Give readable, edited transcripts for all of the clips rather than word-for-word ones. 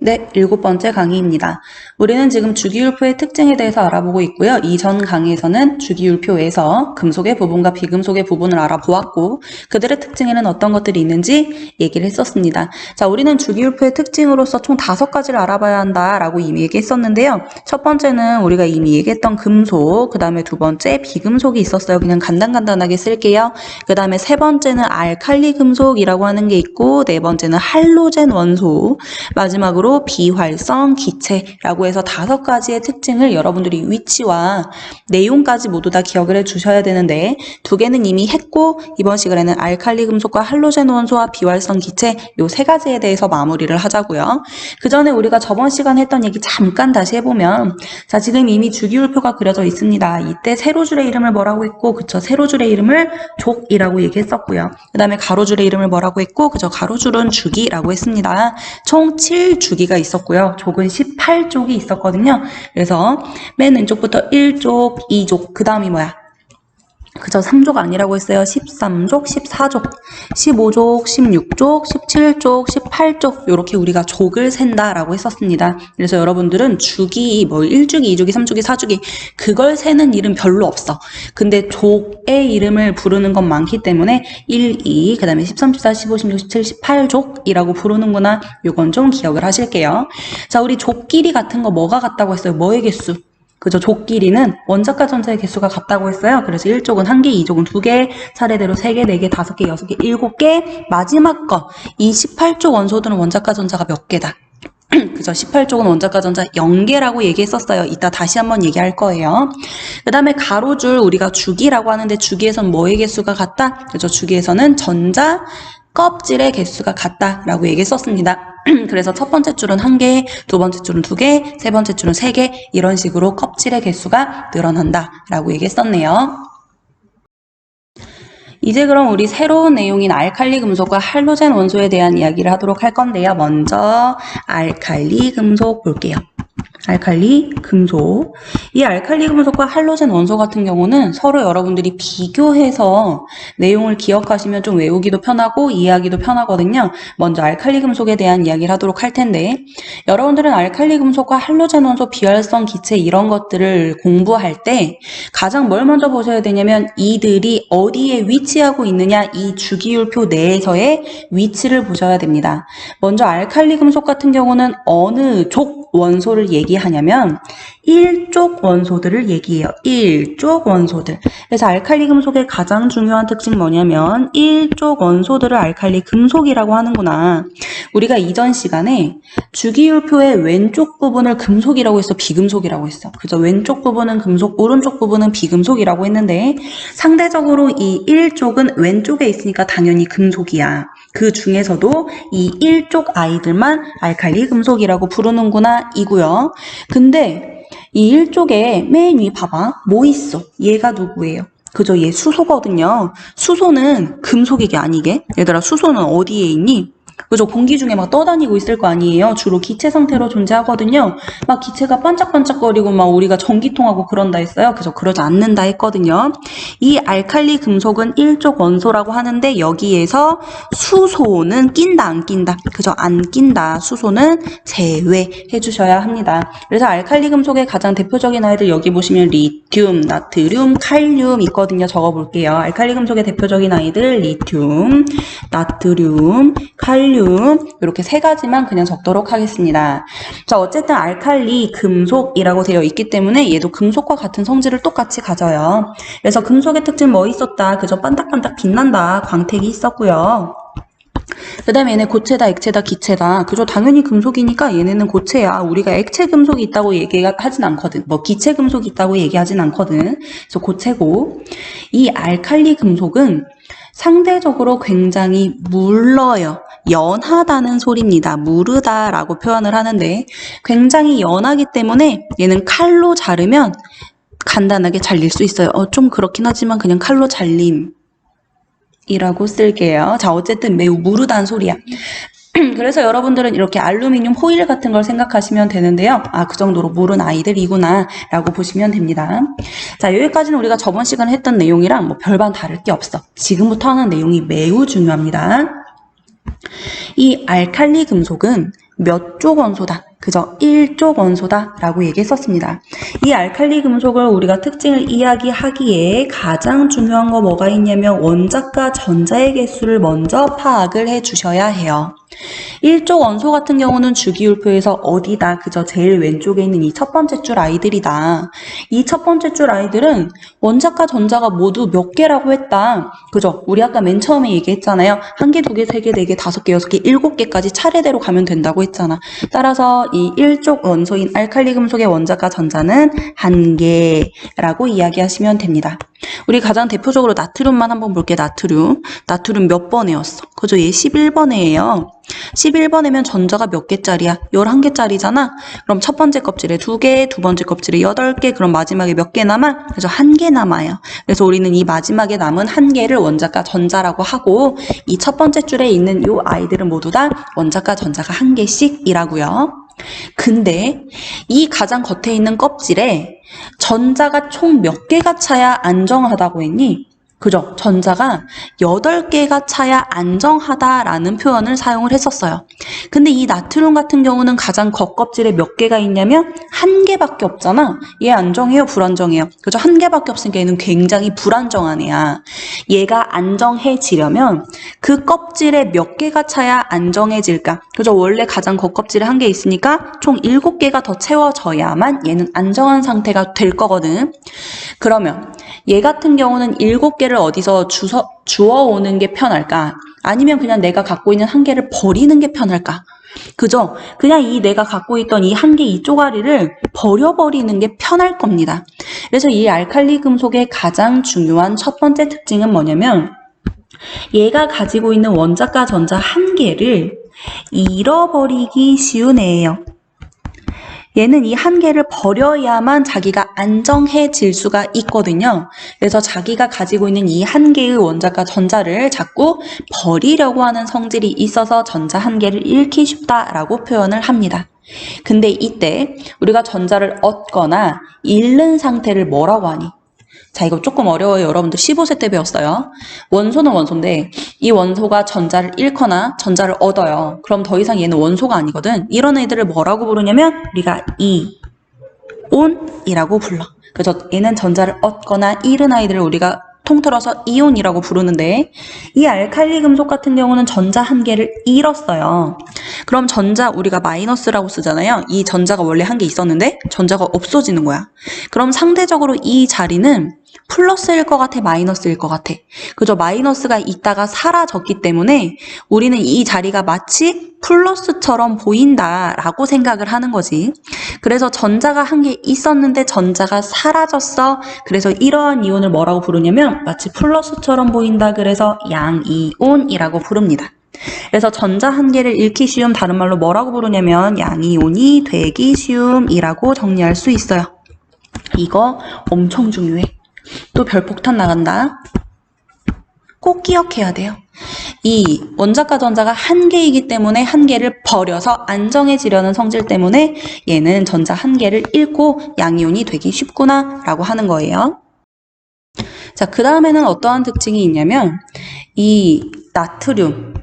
네, 7번째 강의입니다. 우리는 지금 주기율표의 특징에 대해서 알아보고 있고요. 이전 강의에서는 주기율표에서 금속의 부분과 비금속의 부분을 알아보았고 그들의 특징에는 어떤 것들이 있는지 얘기를 했었습니다. 자, 우리는 주기율표의 특징으로서 총 5가지를 알아봐야 한다라고 이미 얘기했었는데요. 첫 번째는 우리가 이미 얘기했던 금속, 그 다음에 두 번째 비금속이 있었어요. 그냥 간단하게 쓸게요. 그 다음에 세 번째는 알칼리 금속이라고 하는 게 있고 네 번째는 할로젠 원소, 마지막으로 비활성 기체라고 해서 5가지의 특징을 여러분들이 위치와 내용까지 모두 다 기억을 해주셔야 되는데 2개는 이미 했고 이번 시간에는 알칼리 금속과 할로젠 원소와 비활성 기체 요 3가지에 대해서 마무리를 하자고요. 그 전에 우리가 저번 시간에 했던 얘기 잠깐 다시 해보면 자, 지금 이미 주기율표가 그려져 있습니다. 이때 세로줄의 이름을 뭐라고 했고 그쵸, 세로줄의 이름을 족이라고 얘기했었고요. 그 다음에 가로줄의 이름을 뭐라고 했고 그쵸, 가로줄은 주기라고 했습니다. 총 7주기가 있었고요. 족은 18족이 있었거든요. 그래서 맨 왼쪽부터 1족, 2족, 그 다음이 뭐야? 그저 3족 아니라고 했어요. 13족, 14족, 15족, 16족, 17족, 18족 이렇게 우리가 족을 센다라고 했었습니다. 그래서 여러분들은 주기 뭐 1주기, 2주기, 3주기, 4주기 그걸 세는 일은 별로 없어. 근데 족의 이름을 부르는 건 많기 때문에 1, 2, 그 다음에 13, 14, 15, 16, 17, 18족이라고 부르는구나. 요건 좀 기억을 하실게요. 자, 우리 족끼리 같은 거 뭐가 같다고 했어요? 뭐의 개수? 그죠? 족끼리는 원자과 전자의 개수가 같다고 했어요. 그래서 1족은 1개, 2족은 2개, 차례대로 3개, 4개, 5개, 6개, 7개, 마지막 거. 이 18족 원소들은 원자과 전자가 몇 개다? 그죠? 18족은 원자과 전자 0개라고 얘기했었어요. 이따 다시 한번 얘기할 거예요. 그 다음에 가로줄 우리가 주기라고 하는데 주기에서는 뭐의 개수가 같다? 그죠? 주기에서는 전자 껍질의 개수가 같다라고 얘기했었습니다. 그래서 첫 번째 줄은 1개, 두 번째 줄은 2개, 세 번째 줄은 3개 이런 식으로 껍질의 개수가 늘어난다라고 얘기했었네요. 이제 그럼 우리 새로운 내용인 알칼리 금속과 할로젠 원소에 대한 이야기를 하도록 할 건데요. 먼저 알칼리 금속 볼게요. 알칼리 금속. 이 알칼리 금속과 할로젠 원소 같은 경우는 서로 여러분들이 비교해서 내용을 기억하시면 좀 외우기도 편하고 이해하기도 편하거든요. 먼저 알칼리 금속에 대한 이야기를 하도록 할 텐데 여러분들은 알칼리 금속과 할로젠 원소, 비활성 기체 이런 것들을 공부할 때 가장 뭘 먼저 보셔야 되냐면 이들이 어디에 위치하고 있느냐 이 주기율표 내에서의 위치를 보셔야 됩니다. 먼저 알칼리 금속 같은 경우는 어느 족 원소를 얘기하냐면 1족 원소들을 얘기해요. 1족 원소들. 그래서 알칼리 금속의 가장 중요한 특징이 뭐냐면 1족 원소들을 알칼리 금속이라고 하는구나. 우리가 이전 시간에 주기율표의 왼쪽 부분을 금속이라고 했어, 비금속이라고 했어. 그래서 왼쪽 부분은 금속, 오른쪽 부분은 비금속이라고 했는데 상대적으로 이 1족은 왼쪽에 있으니까 당연히 금속이야. 그 중에서도 이 1족 아이들만 알칼리 금속이라고 부르는구나 이고요. 근데 이 1족에 맨 위 봐봐. 뭐 있어? 얘가 누구예요? 그죠? 얘 수소거든요. 수소는 금속이게 아니게? 얘들아 수소는 어디에 있니? 그죠? 공기 중에 막 떠다니고 있을 거 아니에요? 주로 기체 상태로 존재하거든요. 막 기체가 반짝반짝거리고 막 우리가 전기통하고 그런다 했어요. 그죠? 그러지 않는다 했거든요. 이 알칼리 금속은 1족 원소라고 하는데 여기에서 수소는 낀다 안 낀다? 그죠? 안 낀다. 수소는 제외해 주셔야 합니다. 그래서 알칼리 금속의 가장 대표적인 아이들 여기 보시면 리튬, 나트륨, 칼륨 있거든요. 적어볼게요. 알칼리 금속의 대표적인 아이들 리튬, 나트륨, 칼륨 이렇게 3가지만 그냥 적도록 하겠습니다. 자, 어쨌든 알칼리 금속이라고 되어 있기 때문에 얘도 금속과 같은 성질을 똑같이 가져요. 그래서 금속의 특징 뭐 있었다? 그저 반짝반짝 빛난다. 광택이 있었고요. 그 다음에 얘네 고체다, 액체다, 기체다. 그죠? 당연히 금속이니까 얘네는 고체야. 우리가 액체 금속이 있다고 얘기하진 않거든. 뭐 기체 금속이 있다고 얘기하진 않거든. 그래서 고체고. 이 알칼리 금속은 상대적으로 굉장히 물러요. 연하다는 소리입니다. 무르다라고 표현을 하는데 굉장히 연하기 때문에 얘는 칼로 자르면 간단하게 잘릴 수 있어요. 좀 그렇긴 하지만 그냥 칼로 잘림 이라고 쓸게요. 자, 어쨌든 매우 무르다는 소리야. 그래서 여러분들은 이렇게 알루미늄 호일 같은 걸 생각하시면 되는데요. 아, 그 정도로 무른 아이들이구나 라고 보시면 됩니다. 자, 여기까지는 우리가 저번 시간에 했던 내용이랑 뭐 별반 다를 게 없어. 지금부터 하는 내용이 매우 중요합니다. 이 알칼리 금속은 몇 쪽 원소다. 그저 1쪽 원소다 라고 얘기했었습니다. 이 알칼리 금속을 우리가 특징을 이야기하기에 가장 중요한 거 뭐가 있냐면 원자과 전자의 개수를 먼저 파악을 해 주셔야 해요. 1쪽 원소 같은 경우는 주기율표에서 어디다? 그저 제일 왼쪽에 있는 이 첫 번째 줄 아이들이다. 이 첫 번째 줄 아이들은 원자과 전자가 모두 몇 개라고 했다. 그죠? 우리 아까 맨 처음에 얘기했잖아요. 1개, 2개, 3개, 4개, 5개, 6개, 7개까지 차례대로 가면 된다고 했잖아. 따라서 이 1쪽 원소인 알칼리 금속의 원자과 전자는 1개라고 이야기하시면 됩니다. 우리 가장 대표적으로 나트륨만 한번 볼게요. 나트륨 몇 번에였어? 그죠? 얘 11번에예요. 11번이면 전자가 몇 개짜리야? 11개짜리잖아? 그럼 첫 번째 껍질에 2개, 두 번째 껍질에 8개, 그럼 마지막에 몇 개 남아? 그래서 1개 남아요. 그래서 우리는 이 마지막에 남은 1개를 원자과 전자라고 하고, 이 첫 번째 줄에 있는 요 아이들은 모두 다 원자과 전자가 1개씩이라고요. 근데 이 가장 겉에 있는 껍질에 전자가 총 몇 개가 차야 안정하다고 했니? 그죠? 전자가 8개가 차야 안정하다라는 표현을 사용을 했었어요. 근데 이 나트륨 같은 경우는 가장 겉껍질에 몇 개가 있냐면 1개밖에 없잖아. 얘 안정해요? 불안정해요? 그죠? 1개밖에 없으니까 얘는 굉장히 불안정한 애야. 얘가 안정해지려면 그 껍질에 몇 개가 차야 안정해질까? 그죠? 원래 가장 겉껍질에 1개 있으니까 총 7개가 더 채워져야만 얘는 안정한 상태가 될 거거든. 그러면 얘 같은 경우는 7개를 어디서 주워오는 게 편할까? 아니면 그냥 내가 갖고 있는 1개를 버리는 게 편할까? 그죠? 그냥 내가 갖고 있던 이 1개 이 쪼가리를 버려버리는 게 편할 겁니다. 그래서 이 알칼리 금속의 가장 중요한 첫 번째 특징은 뭐냐면 얘가 가지고 있는 원자과 전자 1개를 잃어버리기 쉬운 애예요. 얘는 이 1개를 버려야만 자기가 안정해질 수가 있거든요. 그래서 자기가 가지고 있는 이 1개의 원자과 전자를 자꾸 버리려고 하는 성질이 있어서 전자 1개를 잃기 쉽다라고 표현을 합니다. 근데 이때 우리가 전자를 얻거나 잃는 상태를 뭐라고 하니? 자, 이거 조금 어려워요. 여러분들 15세 때 배웠어요. 원소는 원소인데 이 원소가 전자를 잃거나 전자를 얻어요. 그럼 더 이상 얘는 원소가 아니거든. 이런 애들을 뭐라고 부르냐면 우리가 이온이라고 불러. 그래서 얘는 전자를 얻거나 잃은 아이들을 우리가 통틀어서 이온이라고 부르는데 이 알칼리 금속 같은 경우는 전자 1개를 잃었어요. 그럼 전자 우리가 마이너스라고 쓰잖아요. 이 전자가 원래 1개 있었는데 전자가 없어지는 거야. 그럼 상대적으로 이 자리는 플러스일 것 같아, 마이너스일 것 같아. 그죠? 마이너스가 있다가 사라졌기 때문에 우리는 이 자리가 마치 플러스처럼 보인다라고 생각을 하는 거지. 그래서 전자가 1개 있었는데 전자가 사라졌어. 그래서 이러한 이온을 뭐라고 부르냐면 마치 플러스처럼 보인다. 그래서 양이온이라고 부릅니다. 그래서 전자 1개를 잃기 쉬움, 다른 말로 뭐라고 부르냐면 양이온이 되기 쉬움이라고 정리할 수 있어요. 이거 엄청 중요해. 또 별폭탄 나간다. 꼭 기억해야 돼요. 이 원자과 전자가 1개이기 때문에 1개를 버려서 안정해지려는 성질 때문에 얘는 전자 1개를 잃고 양이온이 되기 쉽구나 라고 하는 거예요. 자, 그 다음에는 어떠한 특징이 있냐면 이 나트륨,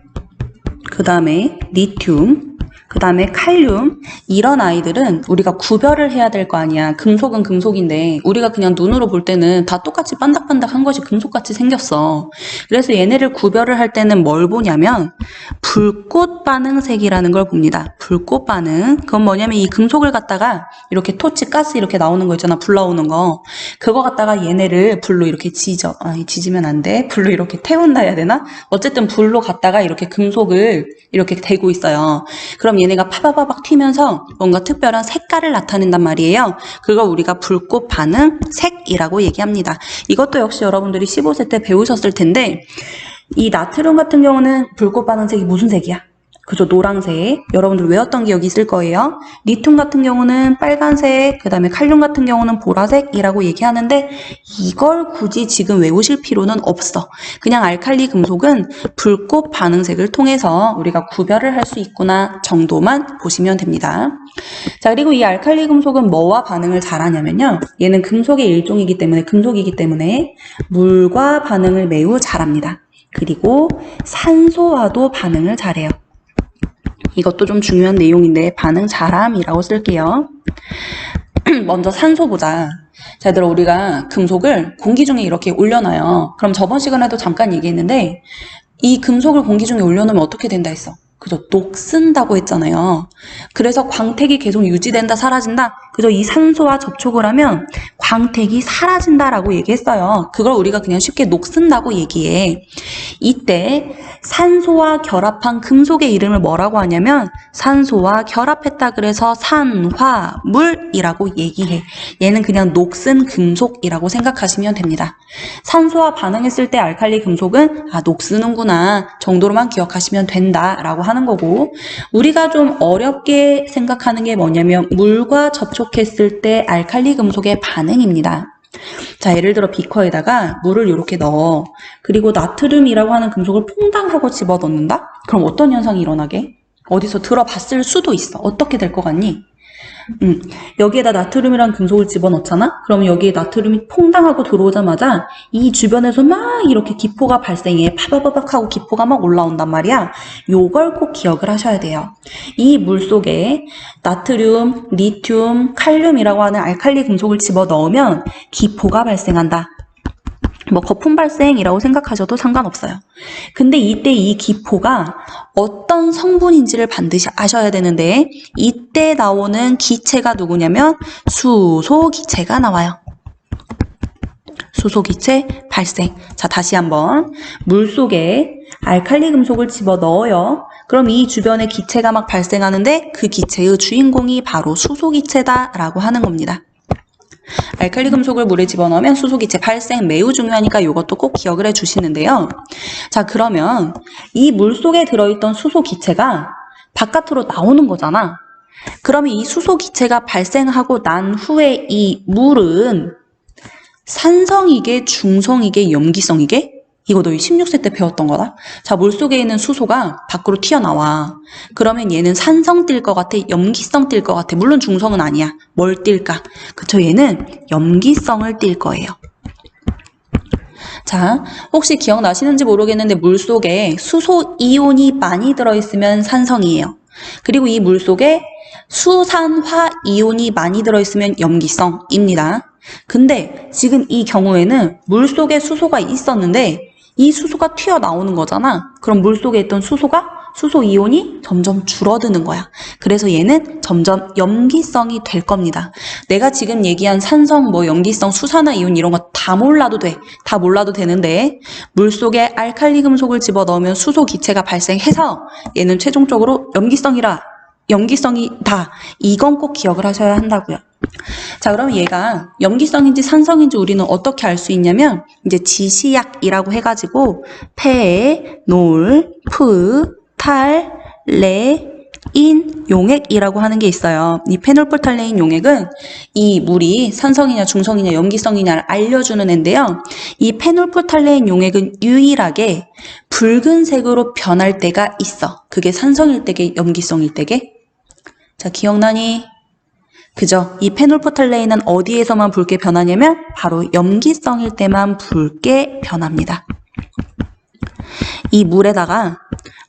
그 다음에 리튬, 그 다음에 칼륨, 이런 아이들은 우리가 구별을 해야 될 거 아니야. 금속은 금속인데 우리가 그냥 눈으로 볼 때는 다 똑같이 반짝반짝한 것이 금속같이 생겼어. 그래서 얘네를 구별을 할 때는 뭘 보냐면 불꽃 반응색이라는 걸 봅니다. 불꽃 반응. 그건 뭐냐면 이 금속을 갖다가 이렇게 토치, 가스 이렇게 나오는 거 있잖아. 불 나오는 거. 그거 갖다가 얘네를 불로 이렇게 지지면 안 돼. 불로 이렇게 태운다 해야 되나? 어쨌든 불로 갖다가 이렇게 금속을 이렇게 대고 있어요. 그럼 얘네가 파바바박 튀면서 뭔가 특별한 색깔을 나타낸단 말이에요. 그걸 우리가 불꽃 반응 색이라고 얘기합니다. 이것도 역시 여러분들이 15세 때 배우셨을 텐데 이 나트륨 같은 경우는 불꽃 반응색이 무슨 색이야? 그죠? 노란색. 여러분들 외웠던 기억이 있을 거예요. 리튬 같은 경우는 빨간색, 그 다음에 칼륨 같은 경우는 보라색이라고 얘기하는데 이걸 굳이 지금 외우실 필요는 없어. 그냥 알칼리 금속은 불꽃 반응색을 통해서 우리가 구별을 할 수 있구나 정도만 보시면 됩니다. 자, 그리고 이 알칼리 금속은 뭐와 반응을 잘하냐면요. 얘는 금속의 일종이기 때문에, 금속이기 때문에 물과 반응을 매우 잘합니다. 그리고 산소와도 반응을 잘해요. 이것도 좀 중요한 내용인데 반응 잘함이라고 쓸게요. 먼저 산소 보자. 자, 얘들아, 우리가 금속을 공기 중에 이렇게 올려놔요. 그럼 저번 시간에도 잠깐 얘기했는데 이 금속을 공기 중에 올려놓으면 어떻게 된다 했어? 그죠? 녹슨다고 했잖아요. 그래서 광택이 계속 유지된다, 사라진다? 그죠? 이 산소와 접촉을 하면 광택이 사라진다라고 얘기했어요. 그걸 우리가 그냥 쉽게 녹슨다고 얘기해. 이때 산소와 결합한 금속의 이름을 뭐라고 하냐면 산소와 결합했다 그래서 산화물이라고 얘기해. 얘는 그냥 녹슨 금속이라고 생각하시면 됩니다. 산소와 반응했을 때 알칼리 금속은 녹쓰는구나 정도로만 기억하시면 된다라고 하는 거고, 우리가 좀 어렵게 생각하는 게 뭐냐면 물과 접촉했을 때 알칼리 금속의 반응입니다. 자, 예를 들어 비커에다가 물을 이렇게 넣어. 그리고 나트륨이라고 하는 금속을 퐁당하고 집어넣는다? 그럼 어떤 현상이 일어나게? 어디서 들어봤을 수도 있어. 어떻게 될 것 같니? 여기에다 나트륨이라는 금속을 집어넣잖아? 그러면 여기에 나트륨이 퐁당하고 들어오자마자 이 주변에서 막 이렇게 기포가 발생해. 파바바박 하고 기포가 막 올라온단 말이야. 요걸 꼭 기억을 하셔야 돼요. 이 물 속에 나트륨, 리튬, 칼륨이라고 하는 알칼리 금속을 집어넣으면 기포가 발생한다. 뭐 거품 발생이라고 생각하셔도 상관없어요. 근데 이때 이 기포가 어떤 성분인지를 반드시 아셔야 되는데 이때 나오는 기체가 누구냐면 수소기체가 나와요. 수소기체 발생. 자, 다시 한번 물 속에 알칼리 금속을 집어넣어요. 그럼 이 주변에 기체가 막 발생하는데 그 기체의 주인공이 바로 수소기체다라고 하는 겁니다. 알칼리 금속을 물에 집어넣으면 수소기체 발생 매우 중요하니까 이것도 꼭 기억을 해주시는데요. 자, 그러면 이 물 속에 들어있던 수소기체가 바깥으로 나오는 거잖아. 그러면 이 수소기체가 발생하고 난 후에 이 물은 산성이게, 중성이게, 염기성이게? 이거 너희 16세 때 배웠던 거다. 자, 물속에 있는 수소가 밖으로 튀어나와. 그러면 얘는 산성 뛸 것 같아? 염기성 뛸 것 같아? 물론 중성은 아니야. 뭘 뛸까? 그쵸, 얘는 염기성을 띌 거예요. 자, 혹시 기억나시는지 모르겠는데 물속에 수소 이온이 많이 들어있으면 산성이에요. 그리고 이 물속에 수산화 이온이 많이 들어있으면 염기성입니다. 근데 지금 이 경우에는 물속에 수소가 있었는데 이 수소가 튀어나오는 거잖아. 그럼 물속에 있던 수소 이온이 점점 줄어드는 거야. 그래서 얘는 점점 염기성이 될 겁니다. 내가 지금 얘기한 산성, 염기성, 수산화 이온 이런 거 다 몰라도 돼. 다 몰라도 되는데 물속에 알칼리 금속을 집어넣으면 수소 기체가 발생해서 얘는 최종적으로 염기성이다. 이건 꼭 기억을 하셔야 한다고요. 자, 그럼 얘가 염기성인지 산성인지 우리는 어떻게 알 수 있냐면 이제 지시약이라고 해가지고 페놀, 탈, 레인 용액이라고 하는 게 있어요. 이 페놀프탈레인 용액은 이 물이 산성이냐 중성이냐 염기성이냐를 알려주는 앤데요. 이 페놀프탈레인 용액은 유일하게 붉은색으로 변할 때가 있어. 그게 산성일 때게 염기성일 때게? 자, 기억나니? 그죠? 이 페놀프탈레인은 어디에서만 붉게 변하냐면 바로 염기성일 때만 붉게 변합니다. 이 물에다가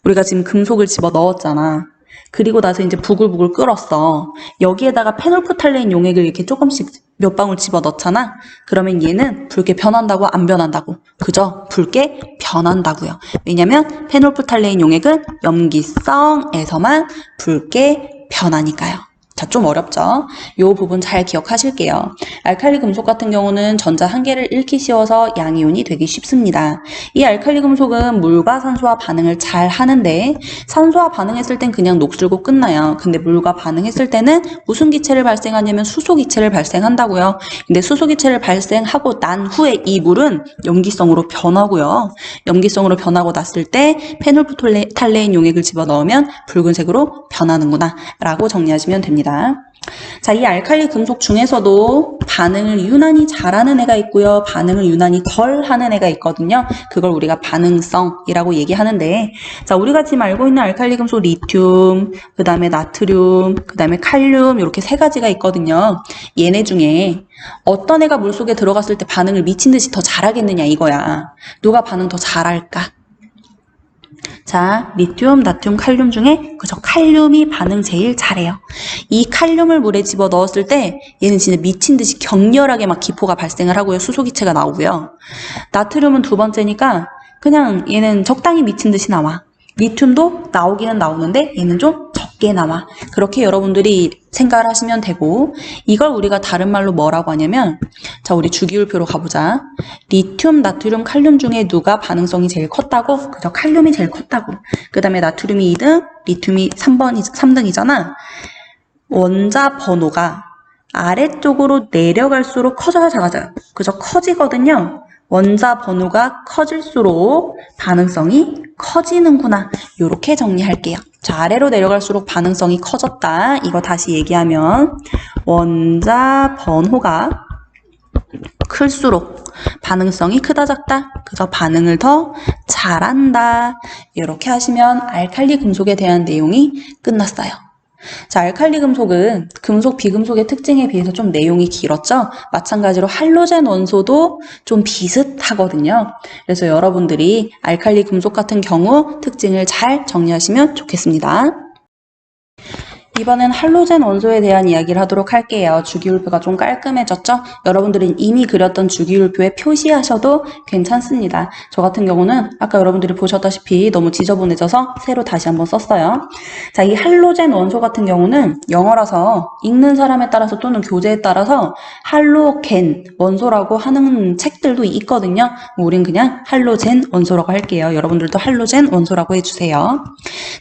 우리가 지금 금속을 집어 넣었잖아. 그리고 나서 이제 부글부글 끓었어. 여기에다가 페놀프탈레인 용액을 이렇게 조금씩 몇 방울 집어 넣잖아. 그러면 얘는 붉게 변한다고 안 변한다고? 그죠? 붉게 변한다고요. 왜냐면 페놀프탈레인 용액은 염기성에서만 붉게 변하니까요. 자, 좀 어렵죠? 이 부분 잘 기억하실게요. 알칼리 금속 같은 경우는 전자 한 개를 잃기 쉬워서 양이온이 되기 쉽습니다. 이 알칼리 금속은 물과 산소와 반응을 잘 하는데 산소와 반응했을 땐 그냥 녹슬고 끝나요. 근데 물과 반응했을 때는 무슨 기체를 발생하냐면 수소 기체를 발생한다고요. 근데 수소 기체를 발생하고 난 후에 이 물은 염기성으로 변하고요. 염기성으로 변하고 났을 때 페놀프탈레인 용액을 집어넣으면 붉은색으로 변하는구나 라고 정리하시면 됩니다. 자, 이 알칼리 금속 중에서도 반응을 유난히 잘하는 애가 있고요. 반응을 유난히 덜 하는 애가 있거든요. 그걸 우리가 반응성이라고 얘기하는데, 자, 우리가 지금 알고 있는 알칼리 금속 리튬, 그 다음에 나트륨, 그 다음에 칼륨 이렇게 세 가지가 있거든요. 얘네 중에 어떤 애가 물속에 들어갔을 때 반응을 미친 듯이 더 잘하겠느냐 이거야. 누가 반응 더 잘할까? 자, 리튬, 나트륨, 칼륨 중에 그저 칼륨이 반응 제일 잘해요. 이 칼륨을 물에 집어 넣었을 때 얘는 진짜 미친 듯이 격렬하게 막 기포가 발생을 하고요. 수소기체가 나오고요. 나트륨은 두 번째니까 그냥 얘는 적당히 미친 듯이 나와. 리튬도 나오기는 나오는데 얘는 좀 적게 나와. 그렇게 여러분들이 생각을 하시면 되고, 이걸 우리가 다른 말로 뭐라고 하냐면, 자, 우리 주기율표로 가보자. 리튬, 나트륨, 칼륨 중에 누가 반응성이 제일 컸다고? 그저 칼륨이 제일 컸다고. 그 다음에 나트륨이 2등, 리튬이 3등이잖아. 원자 번호가 아래쪽으로 내려갈수록 커져야 작아져요. 그저 커지거든요. 원자 번호가 커질수록 반응성이 커지는구나. 이렇게 정리할게요. 자, 아래로 내려갈수록 반응성이 커졌다. 이거 다시 얘기하면 원자 번호가 클수록 반응성이 크다 작다. 그래서 반응을 더 잘한다. 이렇게 하시면 알칼리 금속에 대한 내용이 끝났어요. 자, 알칼리 금속은 금속, 비금속의 특징에 비해서 좀 내용이 길었죠? 마찬가지로 할로젠 원소도 좀 비슷하거든요. 그래서 여러분들이 알칼리 금속 같은 경우 특징을 잘 정리하시면 좋겠습니다. 이번엔 할로젠 원소에 대한 이야기를 하도록 할게요. 주기율표가 좀 깔끔해졌죠? 여러분들은 이미 그렸던 주기율표에 표시하셔도 괜찮습니다. 저 같은 경우는 아까 여러분들이 보셨다시피 너무 지저분해져서 새로 다시 한번 썼어요. 자, 이 할로젠 원소 같은 경우는 영어라서 읽는 사람에 따라서 또는 교재에 따라서 할로겐 원소라고 하는 책들도 있거든요. 우린 그냥 할로젠 원소라고 할게요. 여러분들도 할로젠 원소라고 해주세요.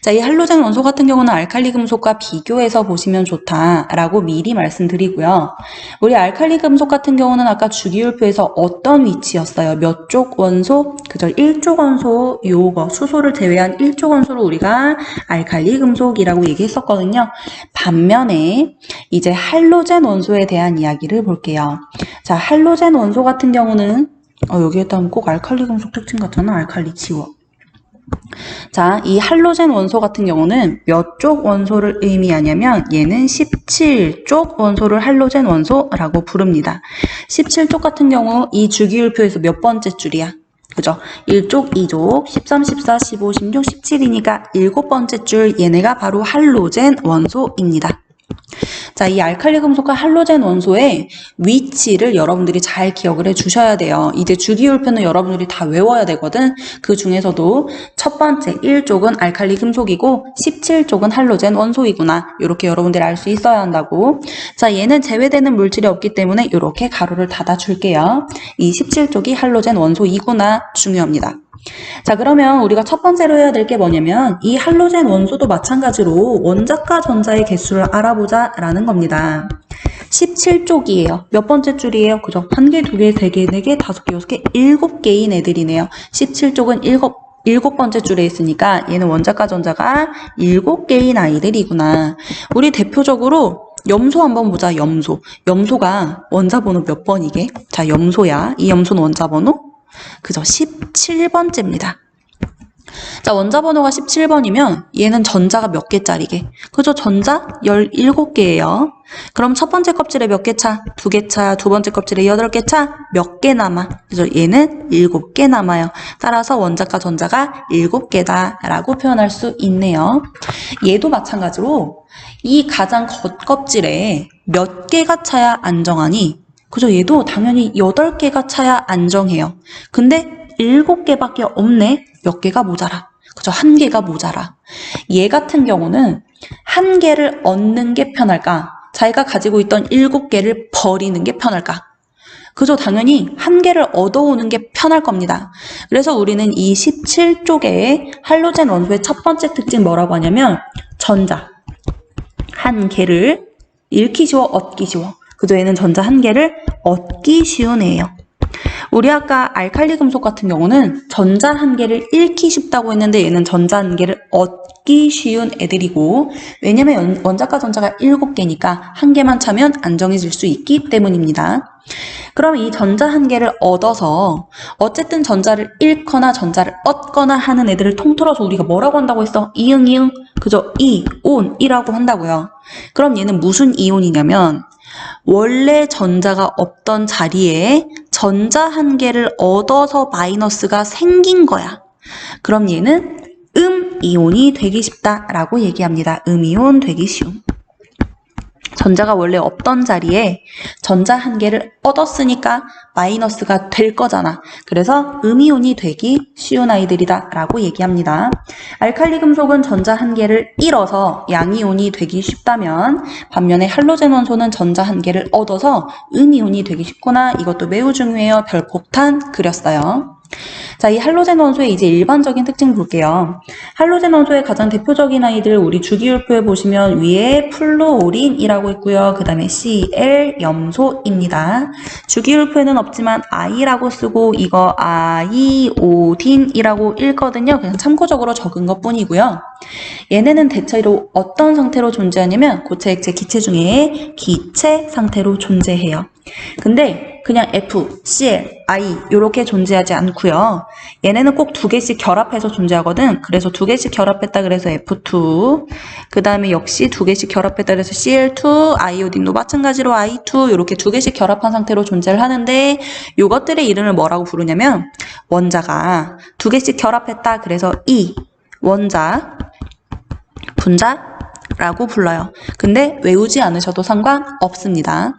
자, 이 할로젠 원소 같은 경우는 알칼리 금속과 비교해서 보시면 좋다라고 미리 말씀드리고요. 우리 알칼리 금속 같은 경우는 아까 주기율표에서 어떤 위치였어요? 몇 쪽 원소? 그죠? 1쪽 원소, 요거 수소를 제외한 1쪽 원소를 우리가 알칼리 금속이라고 얘기했었거든요. 반면에 이제 할로젠 원소에 대한 이야기를 볼게요. 자, 할로젠 원소 같은 경우는 여기에다 하면 꼭 알칼리 금속 특징 같잖아. 알칼리 지워. 자, 이 할로젠 원소 같은 경우는 몇 쪽 원소를 의미하냐면 얘는 17쪽 원소를 할로젠 원소라고 부릅니다. 17쪽 같은 경우 이 주기율표에서 몇 번째 줄이야? 그죠? 1쪽, 2쪽, 13, 14, 15, 16, 17이니까 7번째 줄 얘네가 바로 할로젠 원소입니다. 자, 이 알칼리 금속과 할로젠 원소의 위치를 여러분들이 잘 기억을 해 주셔야 돼요. 이제 주기율표는 여러분들이 다 외워야 되거든. 그 중에서도 첫 번째 1쪽은 알칼리 금속이고 17쪽은 할로젠 원소이구나. 이렇게 여러분들이 알 수 있어야 한다고. 자, 얘는 제외되는 물질이 없기 때문에 이렇게 가로를 닫아 줄게요. 이 17쪽이 할로젠 원소이구나. 중요합니다. 자, 그러면 우리가 첫 번째로 해야 될 게 뭐냐면 이 할로젠 원소도 마찬가지로 원자과 전자의 개수를 알아보자 라는 겁니다. 17쪽이에요. 몇 번째 줄이에요? 그죠? 1개, 2개, 3개, 4개, 5개, 6개, 7개인 애들이네요. 17쪽은 7번째 줄에 있으니까 얘는 원자과 전자가 7개인 아이들이구나. 우리 대표적으로 염소 한번 보자. 염소가 원자번호 몇 번이게? 자, 염소야. 이 염소는 원자번호 그죠? 17번째입니다. 자, 원자번호가 17번이면 얘는 전자가 몇 개짜리게? 그죠? 전자 17개예요. 그럼 첫 번째 껍질에 몇 개 차? 2개 차. 두 번째 껍질에 8개 차? 몇 개 남아? 그죠? 얘는 7개 남아요. 따라서 원자과 전자가 7개다라고 표현할 수 있네요. 얘도 마찬가지로 이 가장 겉껍질에 몇 개가 차야 안정하니? 그죠? 얘도 당연히 8개가 차야 안정해요. 근데 7개밖에 없네? 몇 개가 모자라. 그죠? 1개가 모자라. 얘 같은 경우는 1개를 얻는 게 편할까? 자기가 가지고 있던 7개를 버리는 게 편할까? 그죠? 당연히 1개를 얻어오는 게 편할 겁니다. 그래서 우리는 이 17쪽의 할로젠 원소의 첫 번째 특징 뭐라고 하냐면 전자 1개를 잃기 쉬워, 얻기 쉬워. 그죠? 얘는 전자 1개를 얻기 쉬운 애예요. 우리 아까 알칼리 금속 같은 경우는 전자 1개를 잃기 쉽다고 했는데 얘는 전자 1개를 얻기 쉬운 애들이고, 왜냐면 원자과 전자가 7개니까 1개만 차면 안정해질 수 있기 때문입니다. 그럼 이 전자 1개를 얻어서 어쨌든 전자를 잃거나 전자를 얻거나 하는 애들을 통틀어서 우리가 뭐라고 한다고 했어? 이응 그죠? 이온이라고 한다고요. 그럼 얘는 무슨 이온이냐면 원래 전자가 없던 자리에 전자 1개를 얻어서 마이너스가 생긴 거야. 그럼 얘는 음이온이 되기 쉽다라고 얘기합니다. 음이온 되기 쉬움. 전자가 원래 없던 자리에 전자 한 개를 얻었으니까 마이너스가 될 거잖아. 그래서 음이온이 되기 쉬운 아이들이다 라고 얘기합니다. 알칼리 금속은 전자 한 개를 잃어서 양이온이 되기 쉽다면 반면에 할로젠 원소는 전자 한 개를 얻어서 음이온이 되기 쉽구나. 이것도 매우 중요해요. 별폭탄 그렸어요. 자, 이 할로젠 원소의 이제 일반적인 특징 볼게요. 할로젠 원소의 가장 대표적인 아이들 우리 주기율표에 보시면 위에 플루오린이라고 있고요. 그 다음에 Cl 염소입니다. 주기율표에는 없지만 I라고 쓰고 이거 아이오딘이라고 읽거든요. 그냥 참고적으로 적은 것 뿐이고요. 얘네는 대체로 어떤 상태로 존재하냐면 고체, 액체, 기체 중에 기체 상태로 존재해요. 근데 그냥 F, Cl, I 이렇게 존재하지 않고요. 얘네는 꼭 두 개씩 결합해서 존재하거든. 그래서 두 개씩 결합했다 그래서 F2 그 다음에 역시 두 개씩 결합했다 그래서 Cl2, 아이오딘도 마찬가지로 I2 이렇게 두 개씩 결합한 상태로 존재를 하는데 이것들의 이름을 뭐라고 부르냐면 원자가 두 개씩 결합했다 그래서 E, 원자, 분자 라고 불러요. 근데 외우지 않으셔도 상관없습니다.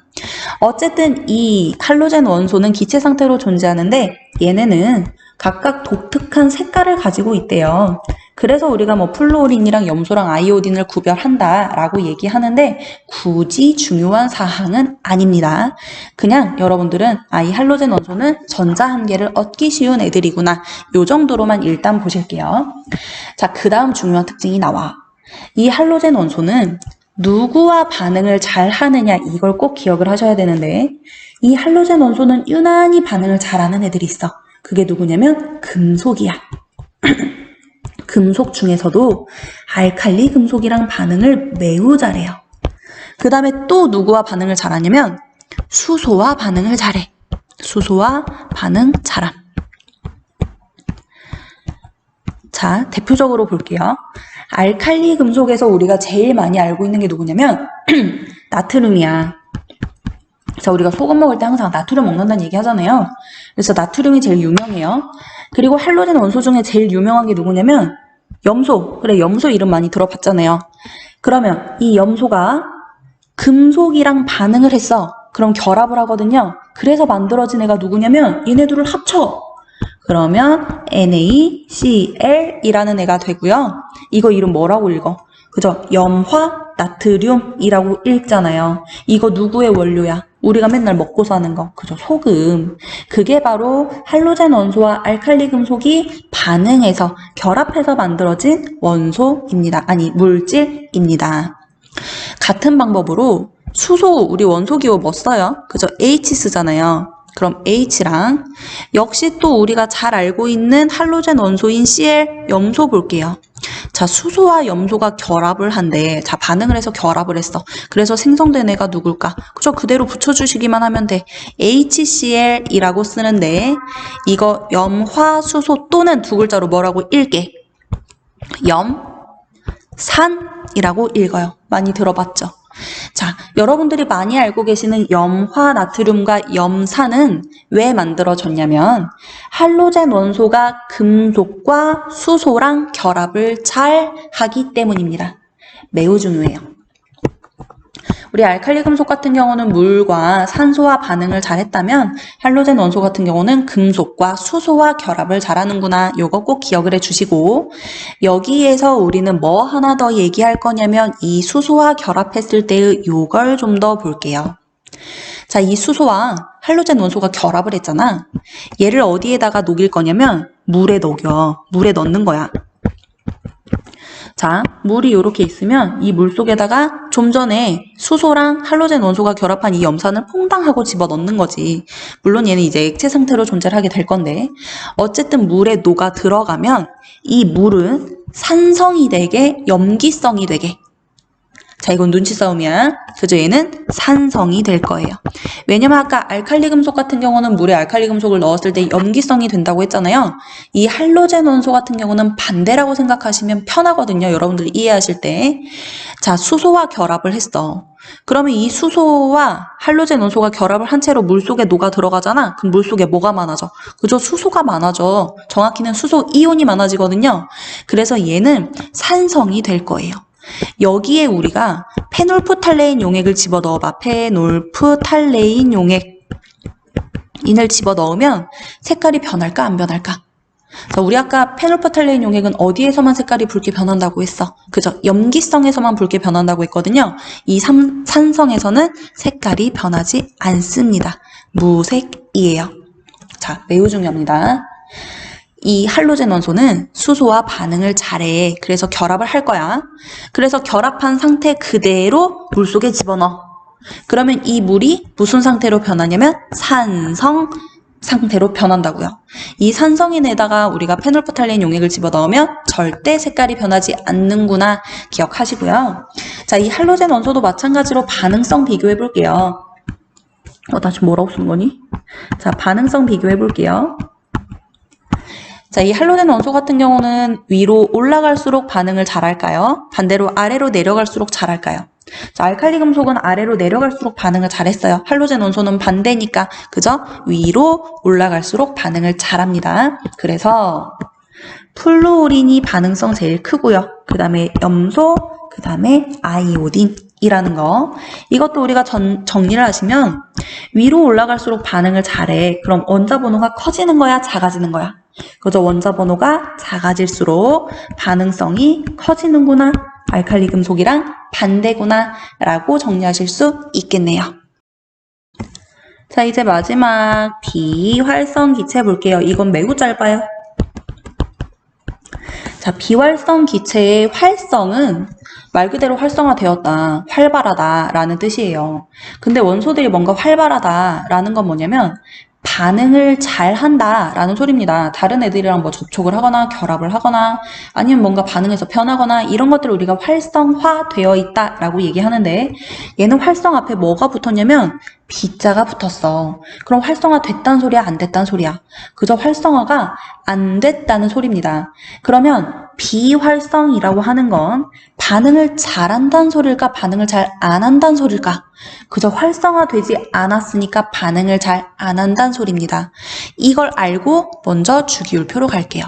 어쨌든 이 할로젠 원소는 기체 상태로 존재하는데 얘네는 각각 독특한 색깔을 가지고 있대요. 그래서 우리가 뭐 플루오린이랑 염소랑 아이오딘을 구별한다 라고 얘기하는데 굳이 중요한 사항은 아닙니다. 그냥 여러분들은 이 할로젠 원소는 전자 한 개를 얻기 쉬운 애들이구나 요 정도로만 일단 보실게요. 자, 그 다음 중요한 특징이 나와. 이 할로젠 원소는 누구와 반응을 잘 하느냐 이걸 꼭 기억을 하셔야 되는데 이 할로젠 원소는 유난히 반응을 잘하는 애들이 있어. 그게 누구냐면 금속이야. 금속 중에서도 알칼리 금속이랑 반응을 매우 잘해요. 그 다음에 또 누구와 반응을 잘하냐면 수소와 반응을 잘해. 수소와 반응 잘함. 자, 대표적으로 볼게요. 알칼리 금속에서 우리가 제일 많이 알고 있는 게 누구냐면 나트륨이야. 그래서 우리가 소금 먹을 때 항상 나트륨 먹는다는 얘기 하잖아요. 그래서 나트륨이 제일 유명해요. 그리고 할로젠 원소 중에 제일 유명한 게 누구냐면 염소. 그래, 염소 이름 많이 들어봤잖아요. 그러면 이 염소가 금속이랑 반응을 했어. 그럼 결합을 하거든요. 그래서 만들어진 애가 누구냐면 얘네들을 합쳐. 그러면 NaCl이라는 애가 되고요. 이거 이름 뭐라고 읽어? 그죠? 염화 나트륨이라고 읽잖아요. 이거 누구의 원료야? 우리가 맨날 먹고 사는 거. 그죠? 소금. 그게 바로 할로젠 원소와 알칼리 금속이 반응해서 결합해서 만들어진 원소입니다. 아니, 물질입니다. 같은 방법으로 수소, 우리 원소기호 뭐 써요? 그죠? H 쓰잖아요. 그럼 H랑 역시 또 우리가 잘 알고 있는 할로젠 원소인 Cl, 염소 볼게요. 자, 수소와 염소가 결합을 한대. 자, 반응을 해서 결합을 했어. 그래서 생성된 애가 누굴까? 그죠? 그대로 붙여주시기만 하면 돼. HCl이라고 쓰는데 이거 염화수소 또는 두 글자로 뭐라고 읽게? 염산이라고 읽어요. 많이 들어봤죠? 자, 여러분들이 많이 알고 계시는 염화 나트륨과 염산은 왜 만들어졌냐면 할로젠 원소가 금속과 수소랑 결합을 잘 하기 때문입니다. 매우 중요해요. 우리 알칼리 금속 같은 경우는 물과 산소와 반응을 잘 했다면 할로젠 원소 같은 경우는 금속과 수소와 결합을 잘하는구나. 요거 꼭 기억을 해주시고 여기에서 우리는 뭐 하나 더 얘기할 거냐면 이 수소와 결합했을 때의 요걸 좀 더 볼게요. 자, 이 수소와 할로젠 원소가 결합을 했잖아. 얘를 어디에다가 녹일 거냐면 물에 녹여. 물에 넣는 거야. 자, 물이 이렇게 있으면 이 물 속에다가 좀 전에 수소랑 할로젠 원소가 결합한 이 염산을 퐁당하고 집어넣는 거지. 물론 얘는 이제 액체 상태로 존재를 하게 될 건데 어쨌든 물에 녹아 들어가면 이 물은 산성이 되게 염기성이 되게 자, 이건 눈치 싸움이야. 그죠? 얘는 산성이 될 거예요. 왜냐면 아까 알칼리 금속 같은 경우는 물에 알칼리 금속을 넣었을 때 염기성이 된다고 했잖아요. 이 할로젠 원소 같은 경우는 반대라고 생각하시면 편하거든요. 여러분들이 이해하실 때. 자, 수소와 결합을 했어. 그러면 이 수소와 할로젠 원소가 결합을 한 채로 물속에 녹아 들어가잖아. 그럼 물속에 뭐가 많아져? 그죠? 수소가 많아져. 정확히는 수소 이온이 많아지거든요. 그래서 얘는 산성이 될 거예요. 여기에 우리가 페놀프탈레인 용액을 집어넣어봐. 페놀프탈레인 용액. 인을 집어넣으면 색깔이 변할까 안 변할까? 자, 우리 아까 페놀프탈레인 용액은 어디에서만 색깔이 붉게 변한다고 했어? 그죠? 염기성에서만 붉게 변한다고 했거든요. 이 산성에서는 색깔이 변하지 않습니다. 무색이에요. 자, 매우 중요합니다. 이 할로젠 원소는 수소와 반응을 잘해. 그래서 결합을 할 거야. 그래서 결합한 상태 그대로 물속에 집어넣어. 그러면 이 물이 무슨 상태로 변하냐면 산성 상태로 변한다고요. 이 산성인에다가 우리가 페놀프탈레인 용액을 집어넣으면 절대 색깔이 변하지 않는구나 기억하시고요. 자, 이 할로젠 원소도 마찬가지로 반응성 비교해 볼게요. 나 지금 뭐라고 쓴 거니? 자, 반응성 비교해 볼게요. 자, 이 할로젠 원소 같은 경우는 위로 올라갈수록 반응을 잘할까요? 반대로 아래로 내려갈수록 잘할까요? 자, 알칼리 금속은 아래로 내려갈수록 반응을 잘했어요. 할로젠 원소는 반대니까, 그죠? 위로 올라갈수록 반응을 잘합니다. 그래서 플루오린이 반응성 제일 크고요. 그 다음에 염소, 그 다음에 아이오딘이라는 거. 이것도 우리가 정리를 하시면 위로 올라갈수록 반응을 잘해. 그럼 원자 번호가 커지는 거야, 작아지는 거야? 그죠? 원자 번호가 작아질수록 반응성이 커지는구나. 알칼리 금속이랑 반대구나 라고 정리하실 수 있겠네요. 자, 이제 마지막 비활성 기체 볼게요. 이건 매우 짧아요. 자, 비활성 기체의 활성은 말 그대로 활성화되었다, 활발하다 라는 뜻이에요. 근데 원소들이 뭔가 활발하다 라는 건 뭐냐면 반응을 잘 한다 라는 소리입니다. 다른 애들이랑 뭐 접촉을 하거나 결합을 하거나 아니면 뭔가 반응해서 변하거나 이런 것들을 우리가 활성화되어 있다 라고 얘기하는데, 얘는 활성 앞에 뭐가 붙었냐면 B자가 붙었어. 그럼 활성화됐다는 소리야, 안 됐다는 소리야? 그저 활성화가 안 됐다는 소리입니다. 그러면 비활성이라고 하는 건 반응을 잘한다는 소리일까, 반응을 잘 안 한다는 소리일까? 그저 활성화되지 않았으니까 반응을 잘 안 한다는 소리입니다. 이걸 알고 먼저 주기율표로 갈게요.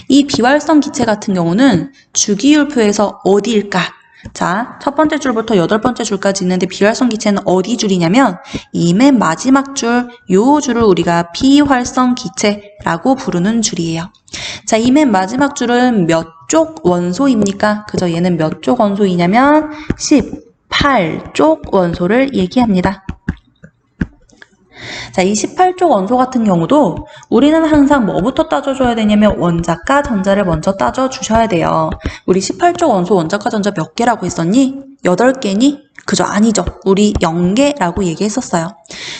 이 비활성 기체 같은 경우는 주기율표에서 어디일까? 자, 첫 번째 줄부터 여덟 번째 줄까지 있는데 비활성 기체는 어디 줄이냐면 이 맨 마지막 줄, 요 줄을 우리가 비활성 기체라고 부르는 줄이에요. 자, 이 맨 마지막 줄은 몇 쪽 원소입니까? 그죠? 얘는 몇 쪽 원소이냐면 18쪽 원소를 얘기합니다. 자, 이 18쪽 원소 같은 경우도 우리는 항상 뭐부터 따져줘야 되냐면 원자과 전자를 먼저 따져주셔야 돼요. 우리 18쪽 원소 원자과 전자 몇 개라고 했었니? 8개니? 그죠? 아니죠. 우리 0개라고 얘기했었어요.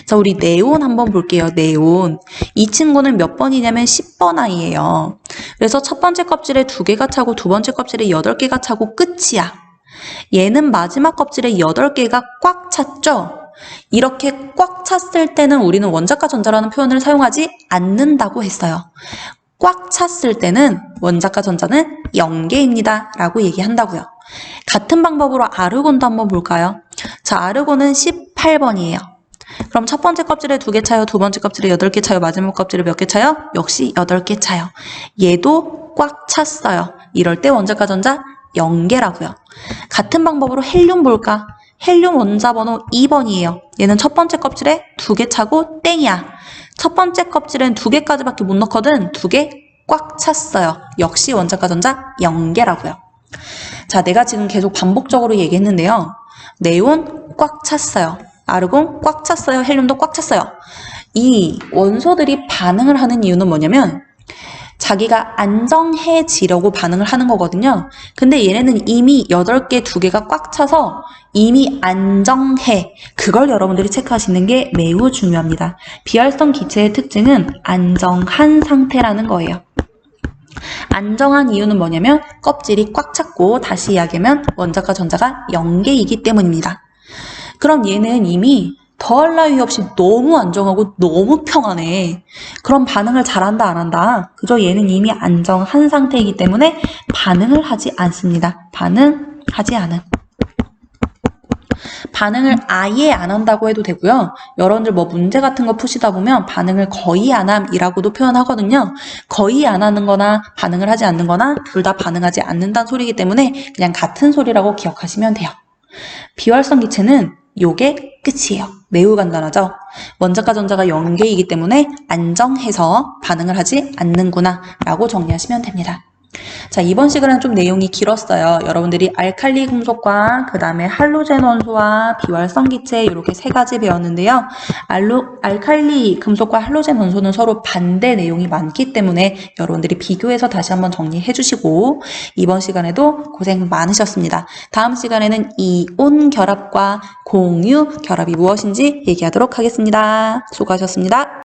자, 우리 네온 한번 볼게요. 네온. 이 친구는 몇 번이냐면 10번 아이예요. 그래서 첫 번째 껍질에 2개가 차고 두 번째 껍질에 8개가 차고 끝이야. 얘는 마지막 껍질에 8개가 꽉 찼죠? 이렇게 꽉 찼을 때는 우리는 원자과 전자라는 표현을 사용하지 않는다고 했어요. 꽉 찼을 때는 원자과 전자는 0개입니다 라고 얘기한다고요. 같은 방법으로 아르곤도 한번 볼까요? 자, 아르곤은 18번이에요. 그럼 첫 번째 껍질에 2개 차요, 두 번째 껍질에 8개 차요, 마지막 껍질에 몇 개 차요? 역시 8개 차요. 얘도 꽉 찼어요. 이럴 때 원자과 전자 0개라고요. 같은 방법으로 헬륨 볼까? 헬륨 원자 번호 2번이에요. 얘는 첫 번째 껍질에 2개 차고 땡이야. 첫 번째 껍질엔 2개까지밖에 못 넣거든. 2개 꽉 찼어요. 역시 원자과 전자 0개라고요. 자, 내가 지금 계속 반복적으로 얘기했는데요. 네온 꽉 찼어요. 아르곤 꽉 찼어요. 헬륨도 꽉 찼어요. 이 원소들이 반응을 하는 이유는 뭐냐면 자기가 안정해지려고 반응을 하는 거거든요. 근데 얘네는 이미 8개 2개가 꽉 차서 이미 안정해. 그걸 여러분들이 체크하시는 게 매우 중요합니다. 비활성 기체의 특징은 안정한 상태라는 거예요. 안정한 이유는 뭐냐면 껍질이 꽉 찼고 다시 이야기하면 원자과 전자가 연계이기 때문입니다. 그럼 얘는 이미 더할 나위 없이 너무 안정하고 너무 평안해. 그럼 반응을 잘한다 안 한다? 그저 얘는 이미 안정한 상태이기 때문에 반응을 하지 않습니다. 반응하지 않은. 반응을 아예 안 한다고 해도 되고요. 여러분들 뭐 문제 같은 거 푸시다 보면 반응을 거의 안 함이라고도 표현하거든요. 거의 안 하는 거나 반응을 하지 않는 거나 둘 다 반응하지 않는다는 소리이기 때문에 그냥 같은 소리라고 기억하시면 돼요. 비활성 기체는 요게 끝이에요. 매우 간단하죠? 원자과 전자가 연계이기 때문에 안정해서 반응을 하지 않는구나 라고 정리하시면 됩니다. 자, 이번 시간은 좀 내용이 길었어요. 여러분들이 알칼리 금속과 그 다음에 할로젠 원소와 비활성 기체 이렇게 세 가지 배웠는데요. 알칼리 금속과 할로젠 원소는 서로 반대 내용이 많기 때문에 여러분들이 비교해서 다시 한번 정리해 주시고 이번 시간에도 고생 많으셨습니다. 다음 시간에는 이온 결합과 공유 결합이 무엇인지 얘기하도록 하겠습니다. 수고하셨습니다.